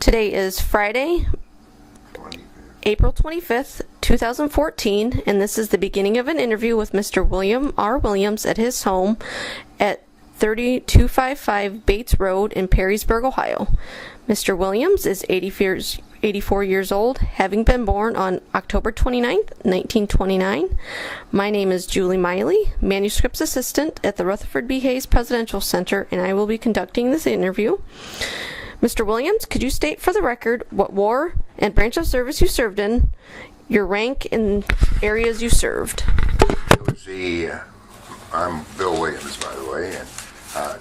Today is Friday, April 25th, 2014, and this is the beginning of an interview with Mr. William R. Williams at his home at 3255 Bates Road in Perrysburg, Ohio. Mr. Williams is 84 years old, having been born on October 29th, 1929. My name is Julie Miley, Manuscripts Assistant at the Rutherford B. Hayes Presidential Center, and I will be conducting this interview. Mr. Williams, could you state for the record what war and branch of service you served in, your rank in areas you served? It was I'm Bill Williams, by the way, and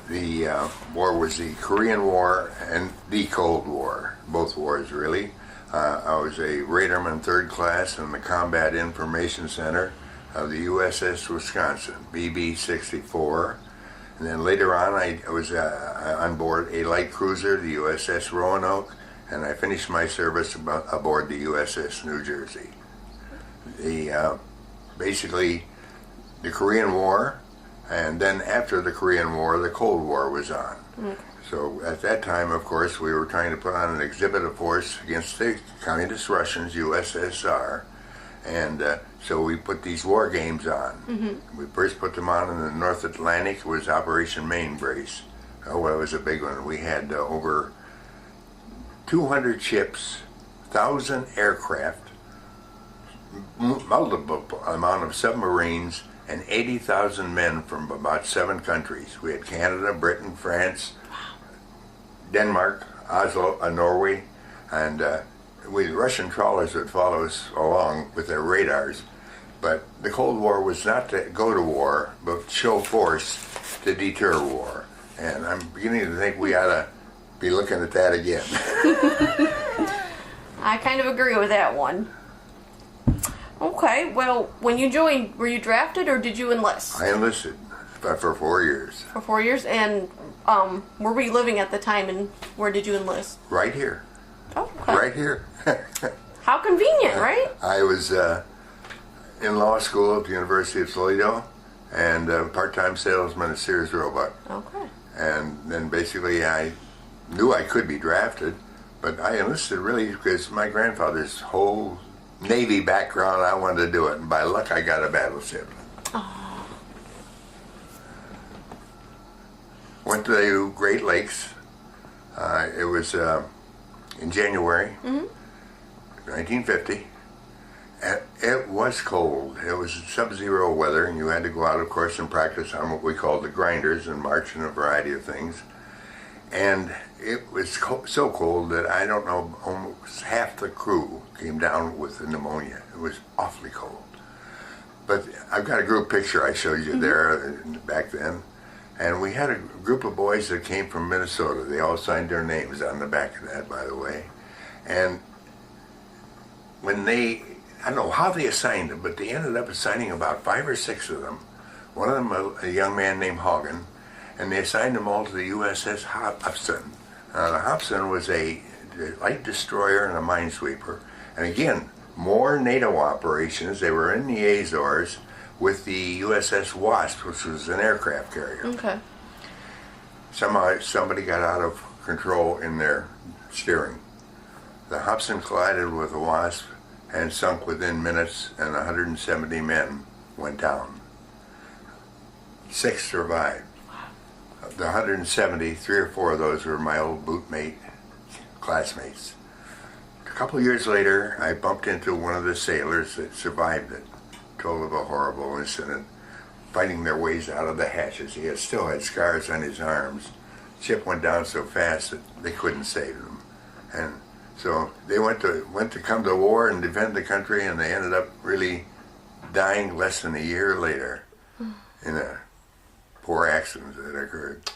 the war was the Korean War and the Cold War, both wars really. I was a radarman third class in the Combat Information Center of the USS Wisconsin, BB-64. And then later on, I was on board a light cruiser, the USS Roanoke, and I finished my service aboard the USS New Jersey. Basically, the Korean War, and then after the Korean War, the Cold War was on. Okay. So at that time, of course, we were trying to put on an exhibit of force against the Communist Russians, USSR, and so we put these war games on. Mm-hmm. We first put them on in the North Atlantic. It was Operation Main Brace. Oh, well, it was a big one. We had over 200 ships, 1,000 aircraft, multiple amount of submarines, and 80,000 men from about 7 countries. We had Canada, Britain, France, Denmark, Oslo, Norway, and Russian trawlers would follow us along with their radars. But the Cold War was not to go to war, but show force to deter war. And I'm beginning to think we ought to be looking at that again. I kind of agree with that one. Okay, well, when you joined, were you drafted or did you enlist? I enlisted for 4 years. For 4 years? And where were you living at the time and where did you enlist? Right here. Oh, okay. Right here. How convenient, right? I was in law school at the University of Toledo and part-time salesman at Sears Roebuck. Okay. And then basically I knew I could be drafted, but I enlisted really because my grandfather's whole Navy background, I wanted to do it, and by luck I got a battleship. Oh. Went to the Great Lakes. It was in January, 1950. And it was cold. It was sub-zero weather, and you had to go out, of course, and practice on what we called the grinders and march and a variety of things. And it was so cold that I don't know, almost half the crew came down with the pneumonia. It was awfully cold. But I've got a group picture I showed you there back then. And we had a group of boys that came from Minnesota. They all signed their names on the back of that, by the way. And when I don't know how they assigned them, but they ended up assigning about 5 or 6 of them. One of them, a young man named Hagen, and they assigned them all to the USS Hobson. The Hobson was a light destroyer and a minesweeper. And again, more NATO operations. They were in the Azores with the USS Wasp, which was an aircraft carrier. Okay. Somehow somebody got out of control in their steering. The Hobson collided with the Wasp and sunk within minutes, and 170 men went down. 6 survived. Of the 170, 3 or 4 of those were my old bootmate classmates. A couple of years later, I bumped into one of the sailors that survived it. Told of a horrible incident, fighting their ways out of the hatches. He still had scars on his arms. The ship went down so fast that they couldn't save him. And so they went to come to war and defend the country, and they ended up really dying less than a year later in a poor accident that occurred.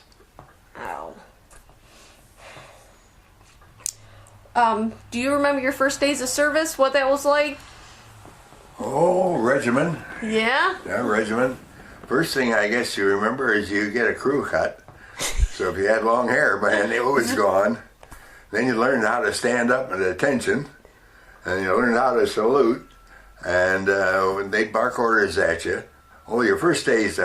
Ow. Do you remember your first days of service, what that was like? Oh, regiment. Yeah? Yeah, regiment. First thing I guess you remember is you get a crew cut. So if you had long hair, man, it was gone. Then you learn how to stand up at attention, and you learn how to salute, and they'd bark orders at you. Oh, your first day's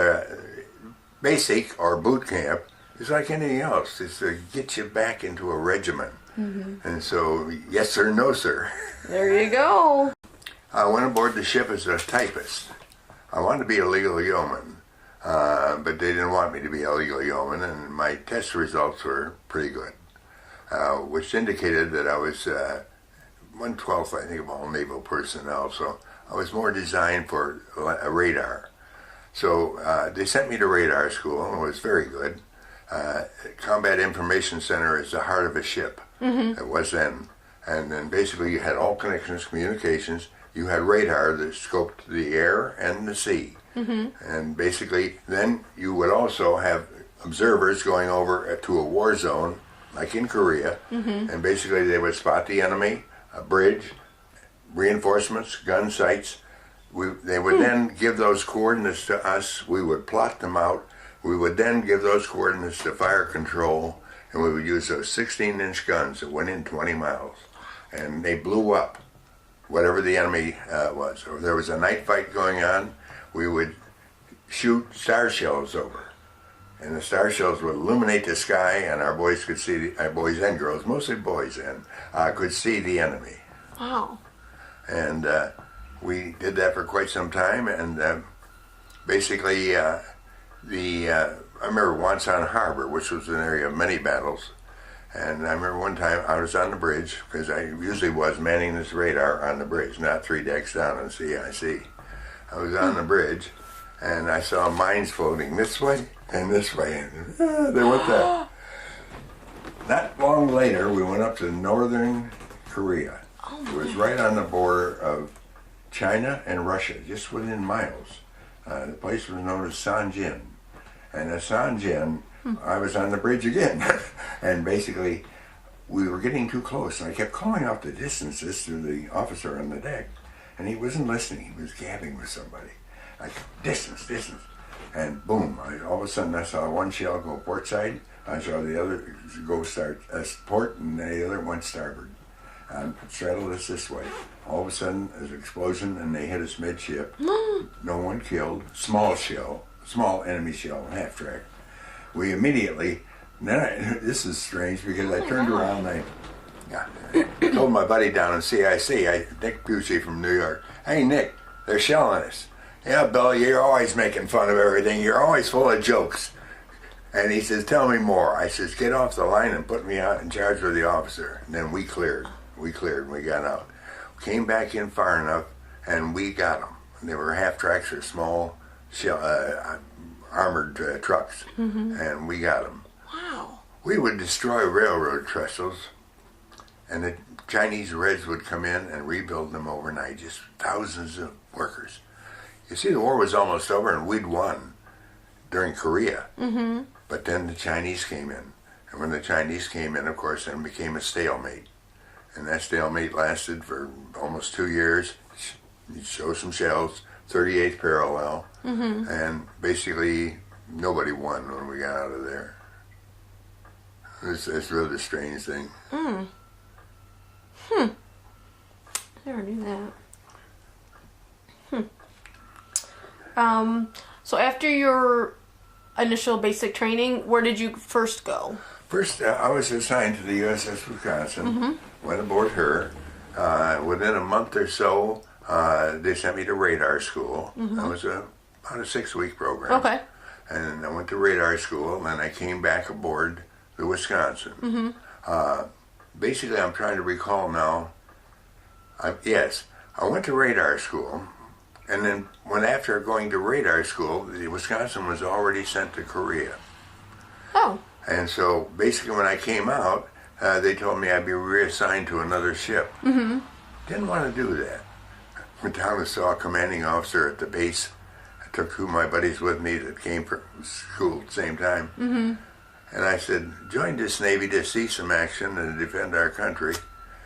basic or boot camp It's like anything else. It's to get you back into a regiment. And so, yes sir, no sir. There you go. I went aboard the ship as a typist. I wanted to be a legal yeoman, but they didn't want me to be a legal yeoman, and my test results were pretty good, which indicated that I was 1/12th, I think, of all naval personnel, so I was more designed for a radar. So they sent me to radar school, and it was very good. Combat Information Center is the heart of a ship. It was then. And then basically you had all connections, communications. You had radar that scoped the air and the sea. And basically then you would also have observers going over to a war zone, like in Korea. And basically they would spot the enemy, a bridge, reinforcements, gun sites. They would then give those coordinates to us. We would plot them out. We would then give those coordinates to fire control, and we would use those 16-inch guns that went in 20 miles. And they blew up whatever the enemy was. Or if there was a night fight going on, we would shoot star shells over. And the star shells would illuminate the sky, and our boys could see, our boys and girls, mostly boys then, could see the enemy. Wow. And we did that for quite some time, and basically I remember Wonsan Harbor, which was an area of many battles, and I remember one time I was on the bridge, because I usually was manning this radar on the bridge, not 3 decks down on CIC. I was on the bridge, and I saw mines floating this way and this way, and they went that. Not long later, we went up to northern Korea. It was right on the border of China and Russia, just within miles. The place was known as Sanjin. And at Sanjin, I was on the bridge again. And basically, we were getting too close. And I kept calling out the distances to the officer on the deck. And he wasn't listening. He was gabbing with somebody. Like, distance, distance. And boom, all of a sudden I saw one shell go port side. I saw the other go port, and the other went starboard. Straddled us this way. All of a sudden, there's an explosion, and they hit us midship. No one killed. Small shell, small enemy shell, half track. We immediately, this is strange because I turned around and I told my buddy down in CIC, Nick Busey from New York, "Hey Nick, they're shelling us." "Yeah, Bill, you're always making fun of everything. You're always full of jokes." And he says, "Tell me more." I says, "Get off the line and put me out in charge with the officer." And then we cleared, and we got out. Came back in far enough, and we got them. And they were half tracks or small armored trucks, and we got them. Wow. We would destroy railroad trestles, and the Chinese Reds would come in and rebuild them overnight, just thousands of workers. You see, the war was almost over, and we'd won during Korea. But then the Chinese came in. And when the Chinese came in, of course, then became a stalemate. And that stalemate lasted for almost 2 years. You show some shells, 38th parallel, and basically nobody won when we got out of there. It's really a strange thing. Never knew that. So after your initial basic training, where did you first go? First, I was assigned to the USS Wisconsin, went aboard her. Within a month or so, they sent me to radar school. That was about a 6-week program. Okay. And I went to radar school, and then I came back aboard the Wisconsin. Basically, I'm trying to recall now. Yes, I went to radar school, and then after going to radar school, the Wisconsin was already sent to Korea. Oh. And so basically when I came out, they told me I'd be reassigned to another ship. Didn't want to do that. Went down and saw a commanding officer at the base. I took 2 of my buddies with me that came from school at the same time. And I said, "Join this Navy to see some action and defend our country."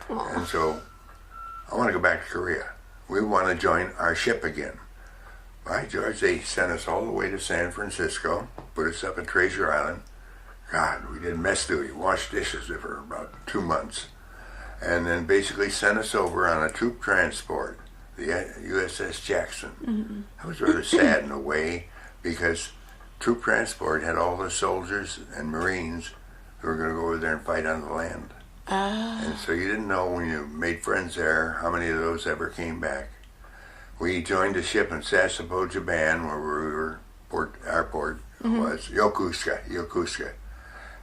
And so I want to go back to Korea. We want to join our ship again. By George, they sent us all the way to San Francisco, put us up at Treasure Island. God, we did mess duty, washed dishes for about 2 months. And then basically sent us over on a troop transport, the USS Jackson. That was rather sad in a way, because troop transport had all the soldiers and Marines who were going to go over there and fight on the land. And so you didn't know when you made friends there how many of those ever came back. We joined a ship in Sasebo, Japan, where we were, our port was Yokosuka.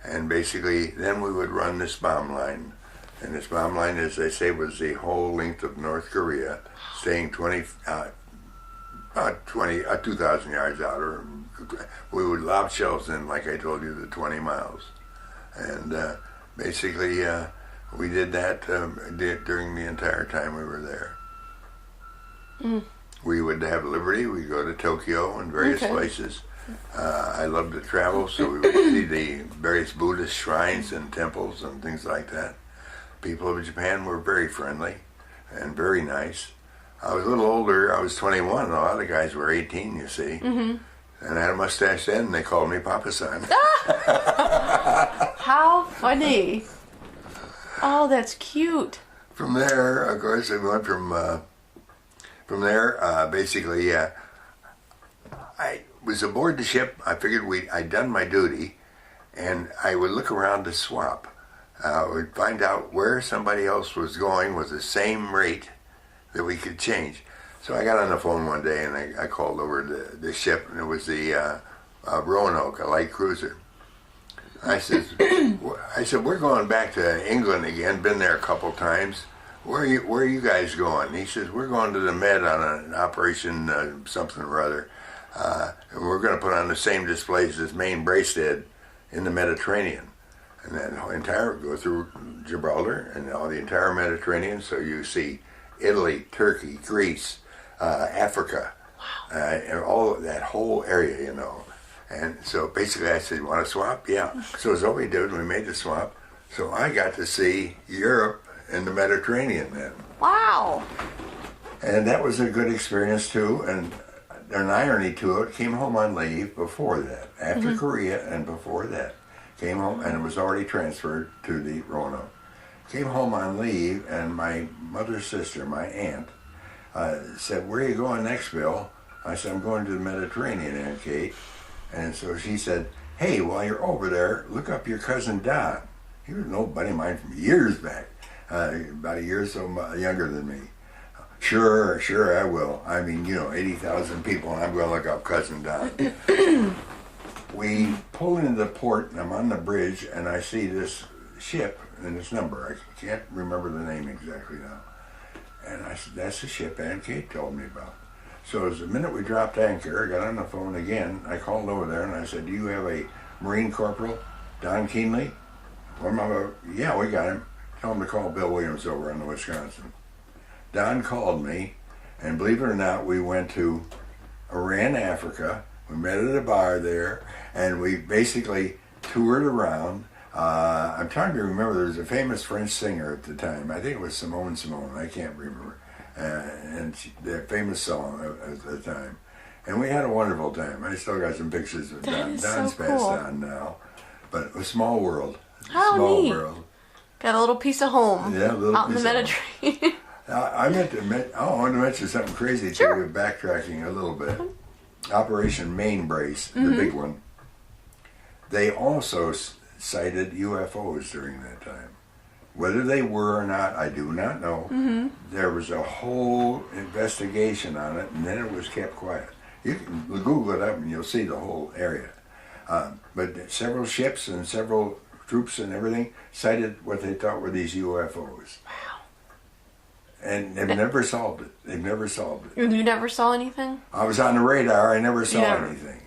And basically, then we would run this bomb line. And this bomb line, as they say, was the whole length of North Korea, staying 2,000 yards out. Or we would lob shells in, like I told you, the 20 miles. And basically, we did that during the entire time we were there. We would have Liberty. We'd go to Tokyo and various places. I loved to travel, so we would see the various Buddhist shrines and temples and things like that. People of Japan were very friendly and very nice. I was a little older. I was 21. A lot of the guys were 18, you see. And I had a mustache then, and they called me Papa-san. How funny. Oh, that's cute. From there, of course, I went from there, basically, I was aboard the ship. I figured I'd done my duty, and I would look around to swap. We'd find out where somebody else was going with the same rate that we could change. So I got on the phone one day, and I called over the ship, and it was the Roanoke, a light cruiser. I said, we're going back to England again. Been there a couple times. Where are you guys going? He says, we're going to the Med on an operation something or other, and we're going to put on the same displays as Main Brace did in the Mediterranean, and then go through Gibraltar and the entire Mediterranean. So you see Italy, Turkey, Greece, Africa, and all of that whole area, you know. And so basically I said, you want to swap? Yeah. So as we did, we made the swap. So I got to see Europe and the Mediterranean then. Wow. And that was a good experience too. And an irony to it, came home on leave before that, after Korea and before that. Came home, and it was already transferred to the Roanoke. Came home on leave, and my mother's sister, my aunt, said, where are you going next, Bill? I said, I'm going to the Mediterranean, Aunt Kate. And so she said, hey, while you're over there, look up your cousin Don. He was an old buddy of mine from years back, about a year or so younger than me. Sure, I will. I mean, 80,000 people, and I'm going to look up cousin Don. We pull into the port, and I'm on the bridge, and I see this ship and this number. I can't remember the name exactly now. And I said, that's the ship Aunt Kate told me about. So as the minute we dropped anchor, I got on the phone again. I called over there and I said, do you have a Marine Corporal, Don Keenley? Yeah, we got him. Tell him to call Bill Williams over on the Wisconsin. Don called me, and believe it or not, we went to Oran, Africa. We met at a bar there, and we basically toured around. I'm trying to remember, there was a famous French singer at the time. I think it was Simone, I can't remember. And the famous song at the time. And we had a wonderful time. I still got some pictures of Don. Don's passed on now. But a small world. How neat. Got a little piece of home out in the Mediterranean. I wanted to mention something crazy to you, backtracking a little bit. Operation Main Brace, the big one. They also sighted UFOs during that time. Whether they were or not, I do not know. There was a whole investigation on it, and then it was kept quiet. You can Google it up and you'll see the whole area. But several ships and several troops and everything cited what they thought were these UFOs. Wow. And they've never solved it. You never saw anything? I was on the radar. I never saw anything.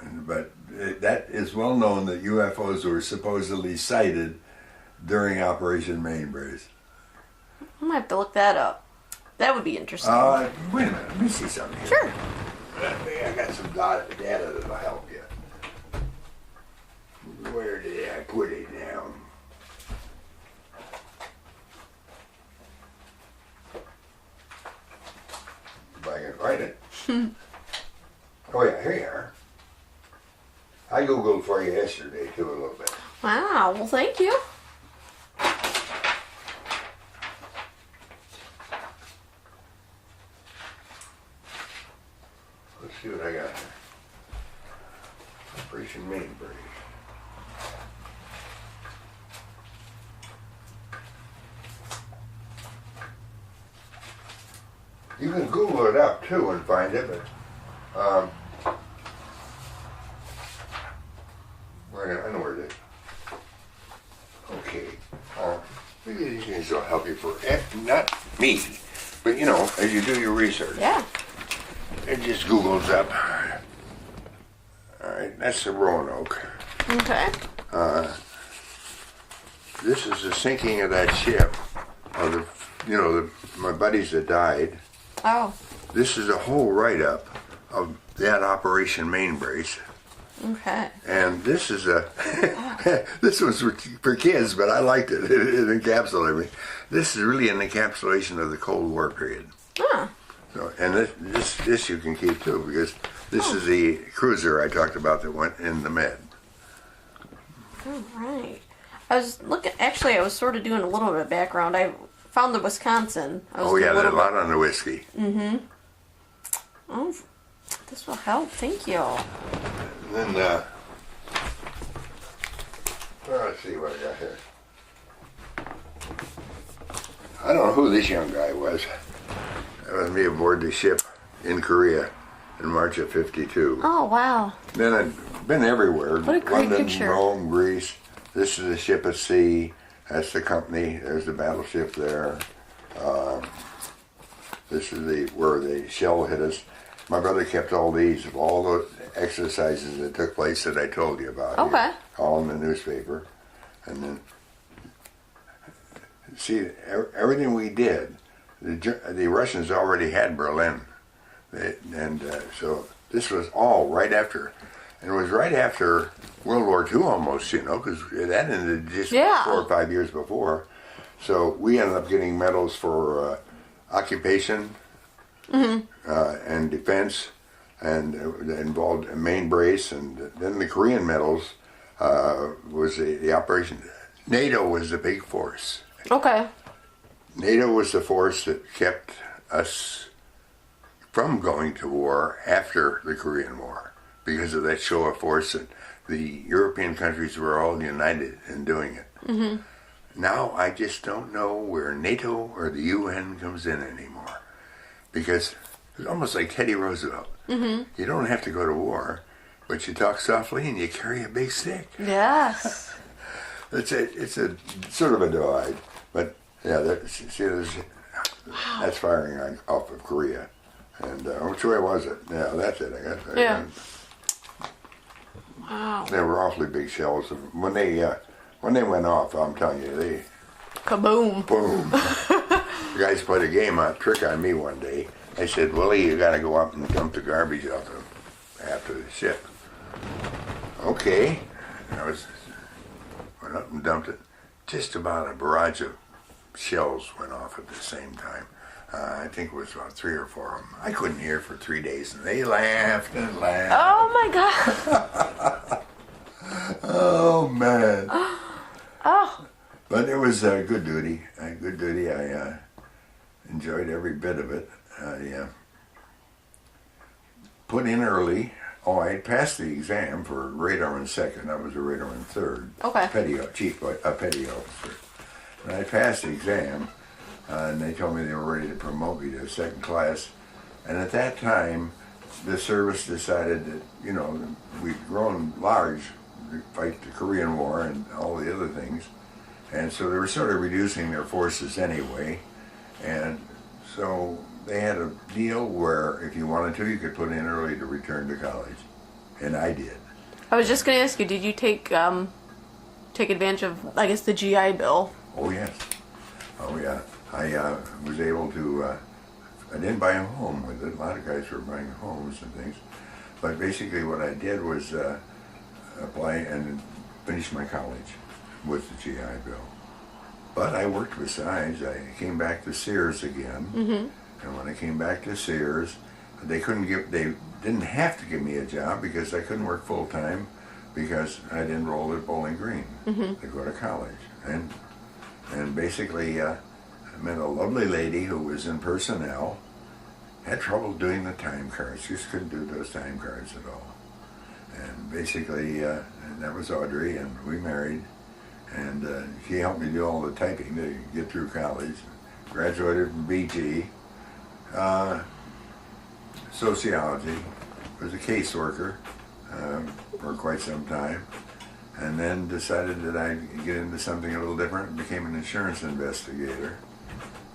But that is well known that UFOs were supposedly sighted during Operation Main Brace. I might have to look that up. That would be interesting. Wait a minute. Let me see something here. Sure. I got some data that'll help you. Where did I put it down? If I can find it. Oh yeah, here you are. I Googled for you yesterday too a little bit. Wow, well thank you. Let's see what I got here. You can Google it up too and find it, but I know where it is. Okay. Maybe these things will help you for, not me, but you know, as you do your research. Yeah. It just Googles up. All right, that's the Roanoke. Okay. This is the sinking of that ship. My buddies that died. Oh. This is a whole write-up of that Operation Mainbrace. Okay. And this is this was for kids, but I liked it. It encapsulated me. This is really an encapsulation of the Cold War period. Huh. So, and this you can keep too, because this is the cruiser I talked about that went in the Med. All right. I was sort of doing a little bit of background. I found the Wisconsin. Oh yeah, there's a lot on the whiskey. Mm-hmm. Oh, this will help. Thank you. And then, let's see what I got here. I don't know who this young guy was. That was me aboard the ship in Korea in March of '52. Oh, wow. Then I've been everywhere. What a great London, picture. Rome, Greece. This is a ship at sea. That's the company. There's the battleship there. This is where the shell hit us. My brother kept all these of all the exercises that took place that I told you about. Okay. Here, all in the newspaper. And then, see, everything we did, the Russians already had Berlin. So this was all right after. And it was right after World War II almost, because that ended just 4 or 5 years before. So we ended up getting medals for occupation and defense, and it involved a main brace, and then the Korean medals was the operation. NATO was the big force. Okay. NATO was the force that kept us from going to war after the Korean War, because of that show of force that the European countries were all united in doing it. Mm-hmm. Now I just don't know where NATO or the UN comes in anymore, because it's almost like Teddy Roosevelt. Mm-hmm. You don't have to go to war, but you talk softly and you carry a big stick. Yes. It's a sort of a divide, but yeah, that's firing off of Korea. And which way was it? Yeah, that's it. I got that. Yeah. Wow. They were awfully big shells. When they went off, I'm telling you, they Kaboom. boom. The guys played a trick on me one day. They said, "Willie, you got to go up and dump the garbage out after the ship." Okay, I went up and dumped it. Just about a barrage of shells went off at the same time. I think it was about 3 or 4 of them. I couldn't hear for 3 days, and they laughed and laughed. Oh my God. Oh man. Oh. But it was a good duty. I enjoyed every bit of it. I put in early. Oh, I had passed the exam for radarman second. I was a radarman third. Okay. Petty officer. And I passed the exam, and they told me they were ready to promote me to second class. And at that time, the service decided that, we'd grown large to fight the Korean War and all the other things. And so they were sort of reducing their forces anyway. And so they had a deal where if you wanted to, you could put in early to return to college. And I did. I was just going to ask you, did you take advantage of, I guess, the GI Bill? Oh, yes. Oh, yeah. I was able to, I didn't buy a home with it. A lot of guys were buying homes and things. But basically what I did was apply and finish my college with the GI Bill. But I worked besides. I came back to Sears again. Mm-hmm. And when I came back to Sears, they didn't have to give me a job because I couldn't work full time because I'd enrolled at Bowling Green to go to college. And basically, I met a lovely lady who was in personnel, had trouble doing the time cards. She just couldn't do those time cards at all. And basically, that was Audrey, and we married. And she helped me do all the typing to get through college. Graduated from BT. Sociology. Was a caseworker for quite some time, and then decided that I'd get into something a little different and became an insurance investigator.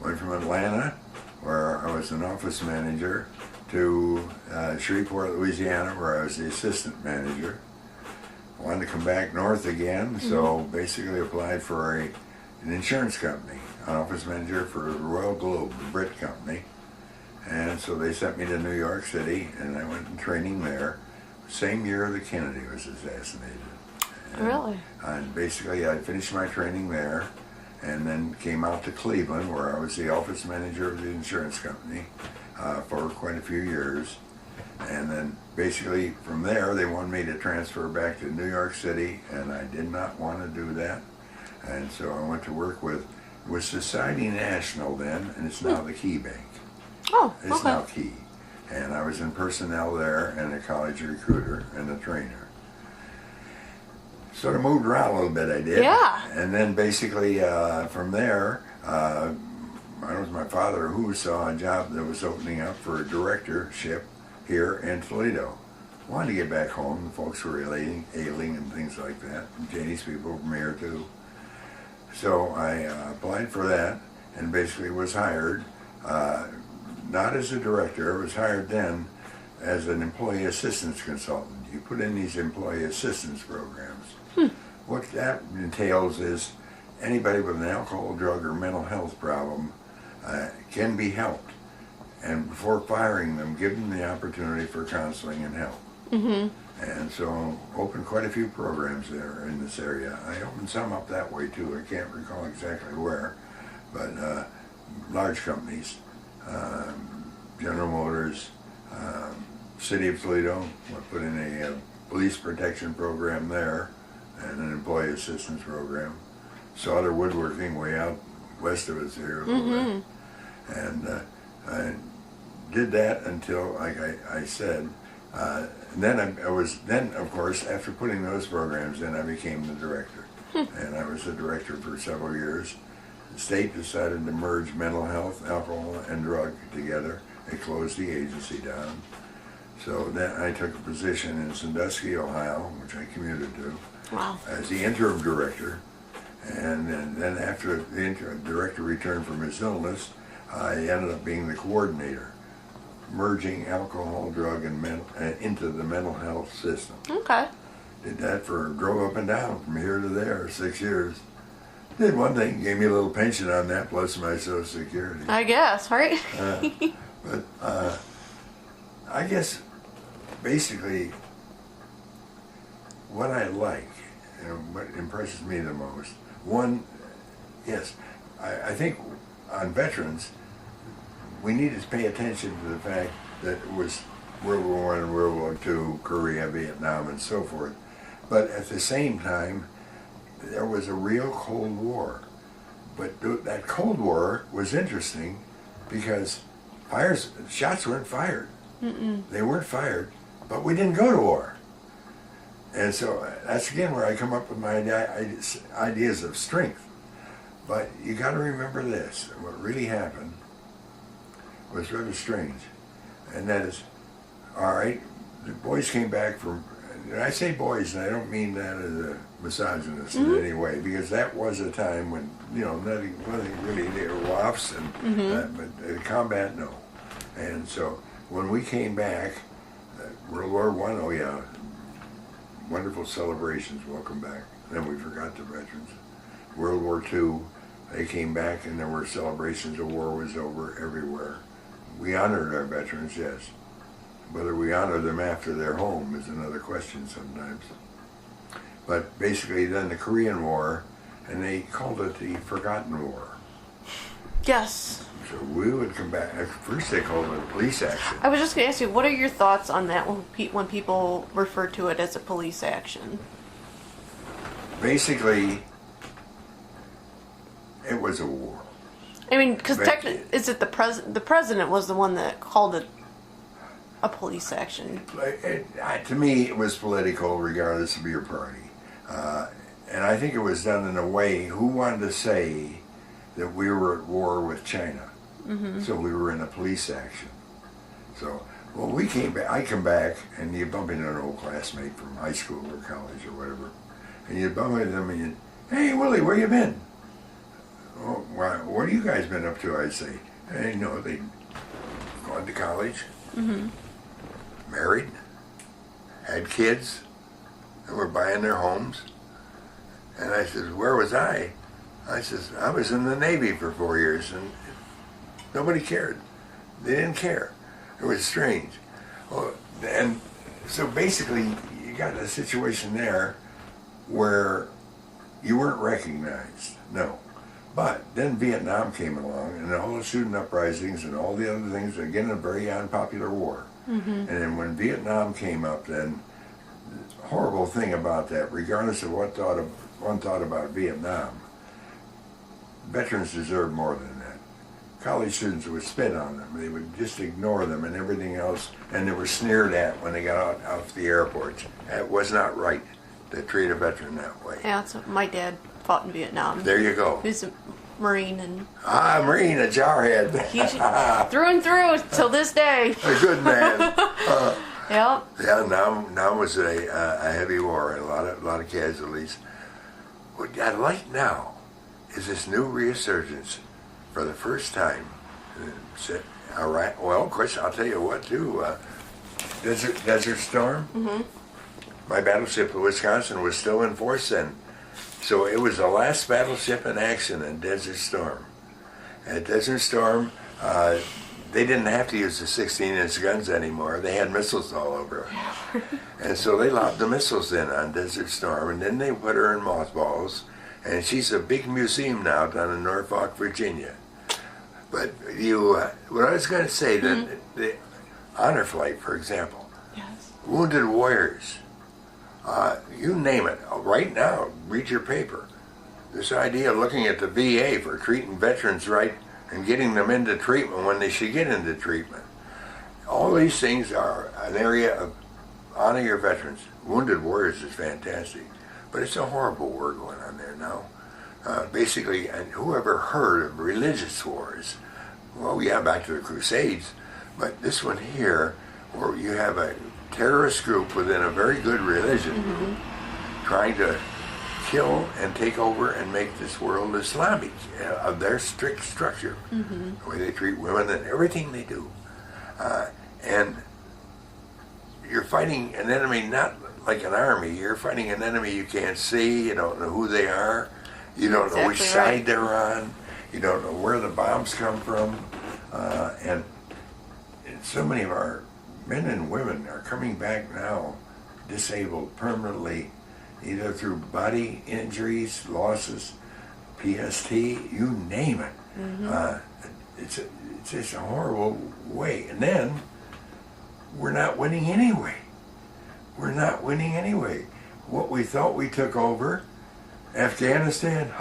Went from Atlanta, where I was an office manager, to Shreveport, Louisiana, where I was the assistant manager. Wanted to come back north again, so basically applied for an insurance company, an office manager for Royal Globe, the Brit company. And so they sent me to New York City, and I went in training there. Same year that Kennedy was assassinated. Really? And basically, I finished my training there, and then came out to Cleveland, where I was the office manager of the insurance company for quite a few years. And then basically from there, they wanted me to transfer back to New York City, and I did not want to do that. And so I went to work with Society National then, and it's now the Key Bank. Oh, It's okay. now Key. And I was in personnel there and a college recruiter and a trainer. Sort of moved around a little bit, I did. Yeah. And then basically from there, it was my father who saw a job that was opening up for a directorship here in Toledo. Wanted to get back home. The folks were ailing and things like that. And Janie's people from here too. So I applied for that and basically was hired. Not as a director, I was hired then as an employee assistance consultant. You put in these employee assistance programs. What that entails is anybody with an alcohol, drug, or mental health problem can be helped. And before firing them, give them the opportunity for counseling and help. And so opened quite a few programs there in this area. I opened some up that way too. I can't recall exactly where, but large companies. General Motors, City of Toledo, I put in a police protection program there and an employee assistance program. Sauter Woodworking way out west of us here a little bit. And I did that until, like I said, then of course, after putting those programs in, I became the director. And I was the director for several years. The state decided to merge mental health, alcohol, and drug together. They closed the agency down. So then I took a position in Sandusky, Ohio, which I commuted to, Wow. as the interim director. And then after the interim director returned from his illness, I ended up being the coordinator, merging alcohol, drug, and into the mental health system. Okay. Did that drove up and down from here to there, 6 years. Did one thing, gave me a little pension on that, plus my Social Security. I guess, right? But I guess basically what I like, what impresses me the most, one, yes, I think on veterans, we need to pay attention to the fact that it was World War I and World War II, Korea, Vietnam, and so forth. But at the same time, there was a real Cold War. But that Cold War was interesting because shots weren't fired. They weren't fired, but we didn't go to war. And so that's again where I come up with my ideas of strength. But you got to remember this, what really happened was rather strange. And that is, all right, the boys came back from, and I say boys, and I don't mean that as a misogynist in any way, because that was a time when, nothing really, they were WAFs, but combat, no. And so when we came back, World War I, oh yeah, wonderful celebrations, welcome back. Then we forgot the veterans. World War II, they came back and there were celebrations, the war was over everywhere. We honored our veterans, yes. Whether we honor them after they're home is another question sometimes. But basically then the Korean War, and they called it the Forgotten War. Yes. So we would come back, at first they called it a police action. I was just going to ask you, what are your thoughts on that when people refer to it as a police action? Basically, it was a war. I mean, because But- technically, is it the president was the one that called it a police action? To me, it was political regardless of your party. And I think it was done in a way, who wanted to say that we were at war with China? So we were in a police action. So, well, we came back, I come back, and you bump into an old classmate from high school or college or whatever, and you bump into them and you, hey, Willie, where you been? Oh, what have you guys been up to, I'd say. Hey, no, they'd gone to college, married, had kids, and were buying their homes. And I said, where was I? I says, I was in the Navy for 4 years, and nobody cared. They didn't care. It was strange. Well, and so basically, you got a situation there where you weren't recognized, no. But then Vietnam came along, and all the student uprisings and all the other things, again, a very unpopular war. And then when Vietnam came up, then the horrible thing about that, regardless of what one thought about Vietnam, veterans deserve more than that. College students would spit on them. They would just ignore them and everything else, and they were sneered at when they got out of the airports. It was not right to treat a veteran that way. Yeah, so my dad fought in Vietnam. There you go. He's a Marine, and Marine, a jarhead. he's through and through till this day. A good man. Yep. Yeah, now was a heavy war and a lot of casualties. What I like now is this new resurgence for the first time. All right. Well, of course, I'll tell you what too. Desert Storm. My battleship, the Wisconsin, was still in force then. So it was the last battleship in action in Desert Storm. At Desert Storm, they didn't have to use the 16-inch guns anymore. They had missiles all over. And so they lobbed the missiles in on Desert Storm, and then they put her in mothballs. And she's a big museum now down in Norfolk, Virginia. But what I was going to say, the honor flight, for example, Yes. wounded warriors, you name it. Right now, read your paper. This idea of looking at the VA for treating veterans right and getting them into treatment when they should get into treatment. All these things are an area of honor your veterans. Wounded warriors is fantastic, but it's a horrible war going on there now. Basically, and whoever heard of religious wars? Well, yeah, back to the Crusades, but this one here, where you have a terrorist group within a very good religion trying to kill and take over and make this world Islamic of their strict structure, the way they treat women and everything they do. And you're fighting an enemy not like an army. You're fighting an enemy you can't see. You don't know who they are. You don't know which Exactly right. side they're on. You don't know where the bombs come from. And so many of our men and women are coming back now disabled permanently, either through body injuries, losses, PST, you name it. It's just a horrible way. And then we're not winning anyway. We're not winning anyway. What we thought we took over, Afghanistan,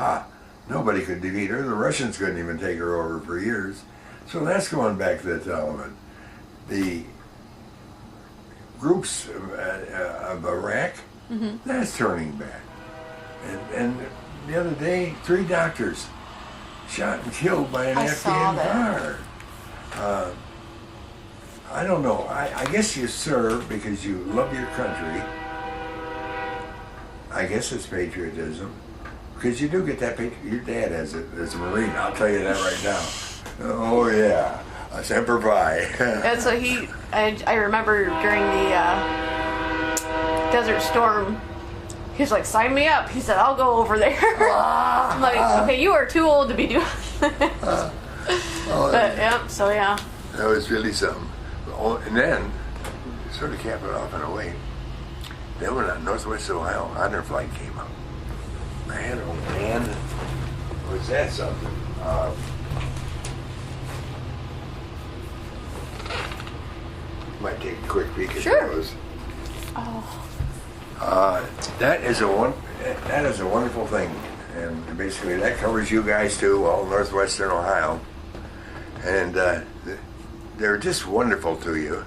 nobody could defeat her. The Russians couldn't even take her over for years. So that's going back to the Taliban. The groups of Iraq, that's turning back. And the other day, 3 doctors shot and killed by an I saw Afghan that. car. I don't know. I guess you serve because you love your country. I guess it's patriotism. Because you do get that, your dad has it as a Marine, I'll tell you that right now. Oh yeah, Semper Fi. And so I remember during the Desert Storm, he was like, sign me up. He said, I'll go over there. I'm like, okay, you are too old to be doing that. But, yeah, so yeah. That was really something. And then, sort of cap it off in a way, then when Northwest Ohio Honor Flight came up, man, oh man, was that something? Might take a quick peek at Sure. those. Oh, That is a wonderful thing, and basically that covers you guys too, all northwestern Ohio, and they're just wonderful to you.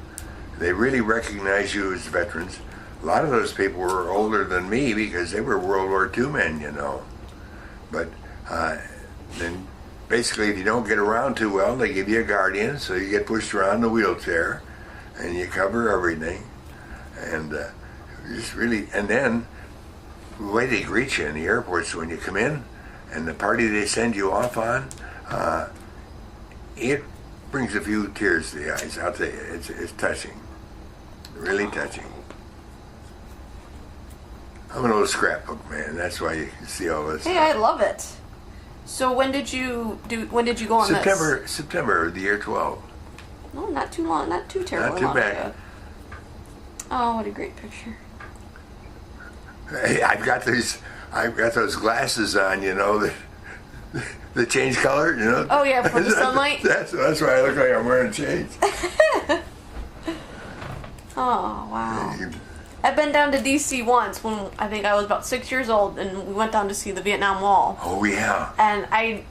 They really recognize you as veterans. A lot of those people were older than me because they were World War II men, you know. But then basically, if you don't get around too well, they give you a guardian, so you get pushed around in a wheelchair, and you cover everything, and just really, and then the way they greet you in the airports when you come in, and the party they send you off on, it brings a few tears to the eyes. I'll tell you, it's touching, really touching. I'm an old scrapbook man. That's why you can see all this. Hey, I love it. So when did you go on this? September of the year 12. No, not too long, not too terribly long Not too bad. ago. Oh, what a great picture. Hey, I've got those glasses on, you know, that change color, you know. Oh yeah, for the sunlight. That's why I look like I'm wearing shades. Oh wow. I've been down to DC once when I think I was about 6 years old, and we went down to see the Vietnam Wall. Oh yeah. And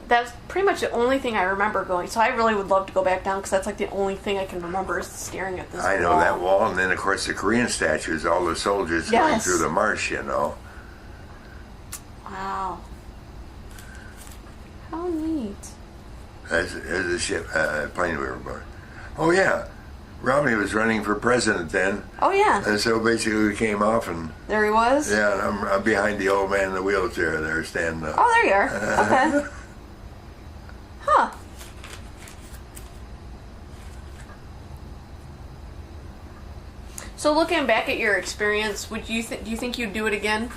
that's pretty much the only thing I remember going. So I really would love to go back down because that's like the only thing I can remember is staring at this wall. I know that wall, and then of course the Korean statues, all the soldiers going Yes. through the march, you know. Wow. How neat. There's a ship, plane we were aboard. Oh yeah. Romney was running for president then, Oh yeah. and so basically we came off, and There he was. yeah, and I'm behind the old man in the wheelchair there, standing up. Oh, there you are. Okay. Huh. So looking back at your experience, do you think you'd do it again?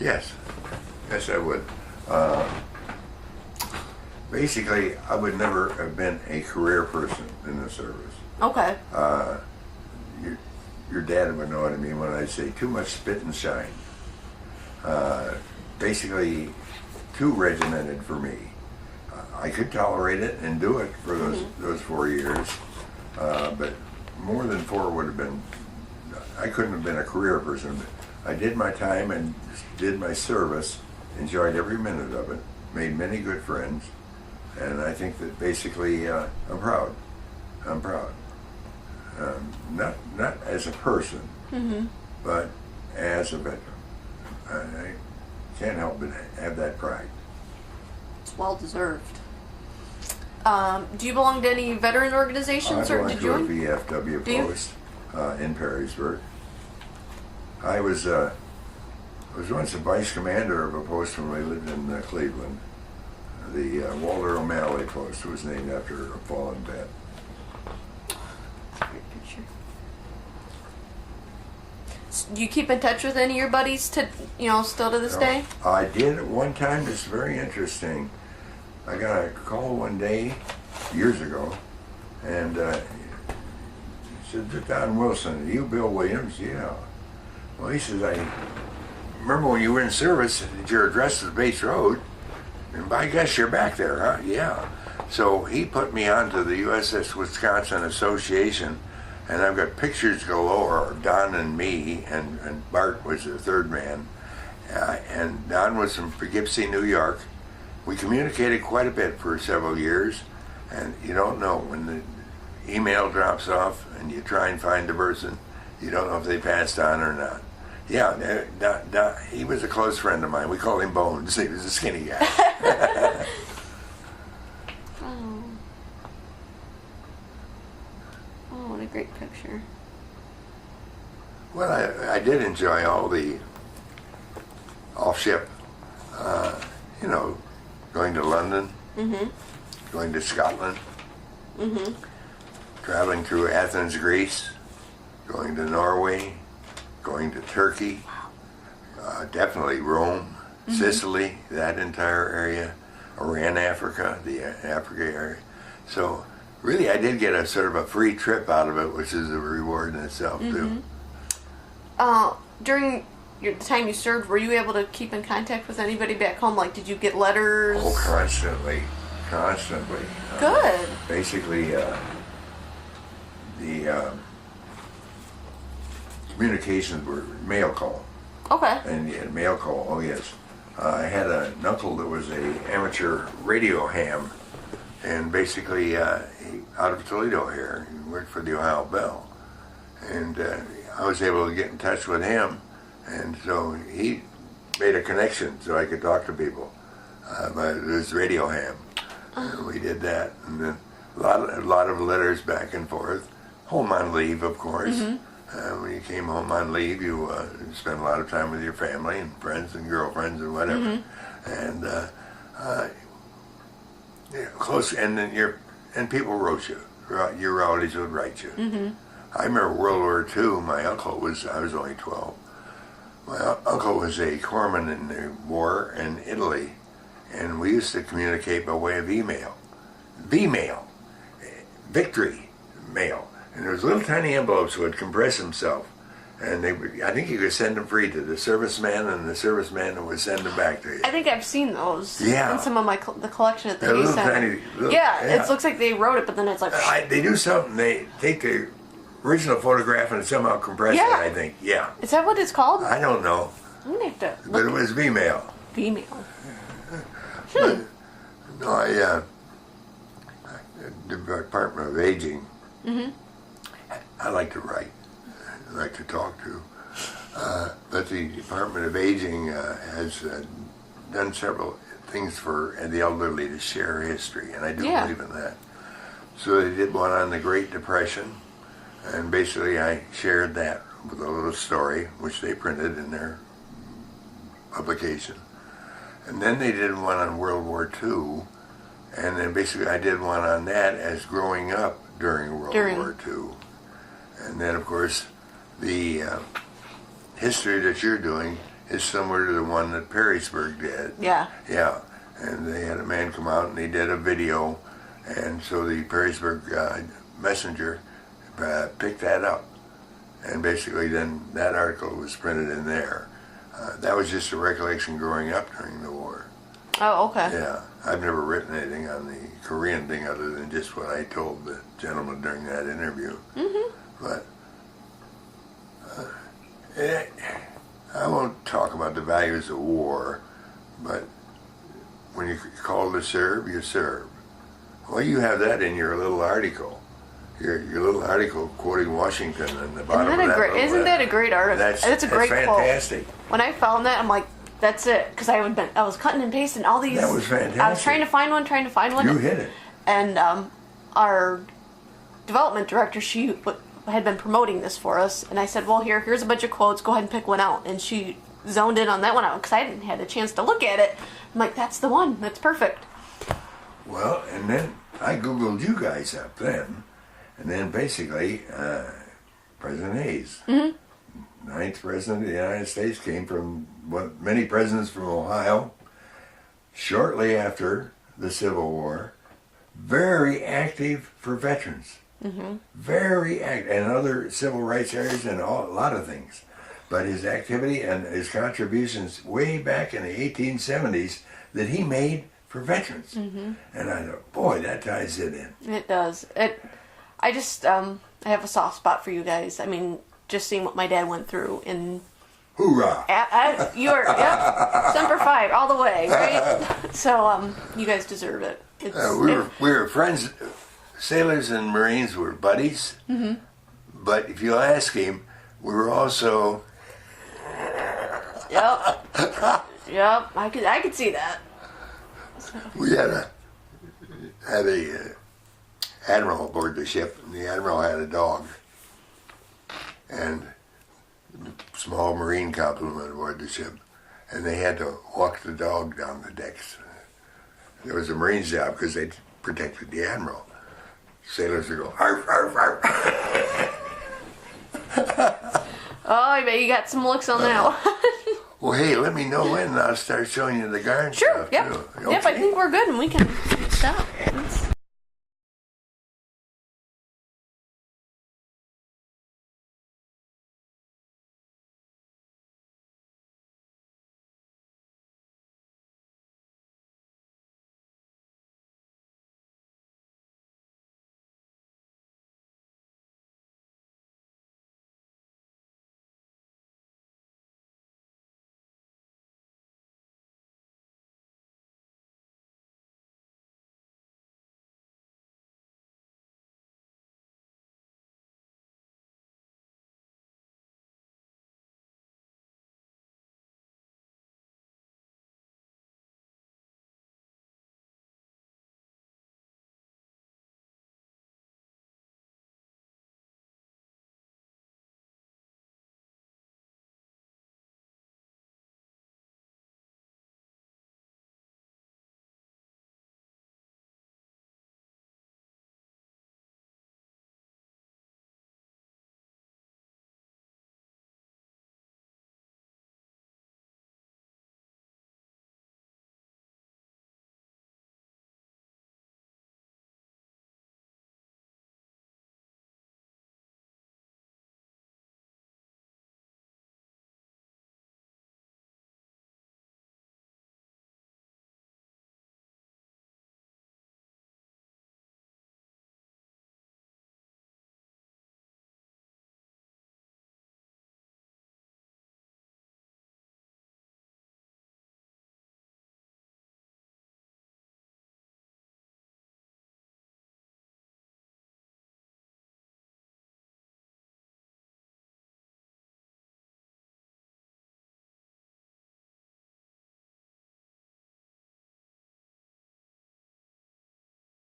Yes, yes, I would. Basically, I would never have been a career person in the service. Okay. Your dad would know what I mean when I say too much spit and shine. Basically, too regimented for me. I could tolerate it and do it for those 4 years, but more than 4 would have been. I couldn't have been a career person. I did my time and did my service, enjoyed every minute of it, made many good friends, and I think that basically I'm proud. I'm proud. Not as a person, but as a veteran. I can't help but have that pride. It's well deserved. Do you belong to any veteran organizations, I or belong did to a you? VFW Do you? post in Perrysburg. I was once a vice commander of a post when I lived in Cleveland. The Walter O'Malley post was named after a fallen vet. Great picture. Do you keep in touch with any of your buddies still to this day? I did at one time. It's very interesting. I got a call one day, years ago, and he said, "Don Wilson, are you Bill Williams?" Yeah. Well, he says, "I remember when you were in service, your address was Bates Road, and by gosh, you're back there, huh?" Yeah. So he put me onto the USS Wisconsin Association, and I've got pictures galore of Don and me, and Bart was the third man, and Don was from Poughkeepsie, New York. We communicated quite a bit for several years, and you don't know when the email drops off and you try and find the person, you don't know if they passed on or not. Yeah, he was a close friend of mine. We called him Bones. He was a skinny guy. Oh, what a great picture. Well, I did enjoy all the off-ship, going to London, going to Scotland, traveling through Athens, Greece, going to Norway, going to Turkey, definitely Rome, Sicily, that entire area, Iran, Africa, the Africa area. So really, I did get a sort of a free trip out of it, which is a reward in itself, too. During the time you served, were you able to keep in contact with anybody back home? Like, did you get letters? Oh, constantly. Good. Basically, the communications were mail call. Okay. And yeah, mail call, oh yes. I had an uncle that was a amateur radio ham, and basically he, out of Toledo here, he worked for the Ohio Bell. And I was able to get in touch with him, and so he made a connection so I could talk to people. But it was Radio Ham. And we did that. And then a lot of letters back and forth. Home on leave, of course. When you came home on leave, you spent a lot of time with your family and friends and girlfriends and whatever. And yeah, close. And then people wrote you. Your relatives would write you. I remember World War II. I was only 12. My uncle was a corpsman in the war in Italy, and we used to communicate by way of email. V-mail. Victory mail. And there was little tiny envelopes that would compress themselves. And I think you could send them free to the serviceman, and the serviceman would send them back to you. I think I've seen those. Yeah. In some of the collection at the They're Hay little Center. tiny. It looks like they wrote it, but then it's like. They do something. They take the original photograph and somehow compress it, I think. Yeah. Is that what it's called? I don't know. I'm gonna have to But look it was V-mail. female. But, no, the Department of Aging, I like to write. I like to talk to. But the Department of Aging has done several things for the elderly to share history, and I do believe in that. So they did one on the Great Depression, and basically I shared that with a little story, which they printed in their publication. And then they did one on World War II, and then basically I did one on that as growing up during World War II. And then, of course, the history that you're doing is similar to the one that Perrysburg did. Yeah. Yeah. And they had a man come out and they did a video, and so the Perrysburg Messenger picked that up. And basically then that article was printed in there. That was just a recollection growing up during the war. Oh, okay. Yeah. I've never written anything on the Korean thing other than just what I told the gentleman during that interview. But I won't talk about the values of war, but when you're called to serve, you serve. Well, you have that in your little article. Your little article quoting Washington in the bottom of that. Isn't that a great article? It's a great fantastic. quote. When I found that, I'm like, that's it, because I was cutting and pasting all these. That was fantastic. I was trying to find one. You hit it. And our development director, she had been promoting this for us, and I said, well, here's a bunch of quotes. Go ahead and pick one out. And she zoned in on that one out because I hadn't had a chance to look at it. I'm like, that's the one. That's perfect. Well, and then I Googled you guys up then. And then basically, President Hayes, ninth president of the United States, came from many presidents from Ohio. Shortly after the Civil War, very active for veterans, very active, and other civil rights areas and a lot of things. But his activity and his contributions way back in the 1870s that he made for veterans. And I thought, boy, that ties it in. It does. I just, I have a soft spot for you guys. I mean, just seeing what my dad went through in... Hoorah! Semper Fi, all the way, right? So, you guys deserve it. We were friends. Sailors and Marines were buddies. But if you ask him, we were also... Yep, I could see that. We had a admiral aboard the ship, and the admiral had a dog, and a small marine complement aboard the ship, and they had to walk the dog down the decks. It was a marine's job because they protected the admiral. Sailors would go, arf, arf, arf. Oh, I bet you got some looks on that one. Well, hey, let me know when, and I'll start showing you the garden Sure, stuff, yep. too. Yep, I Okay? think we're good and we can stop.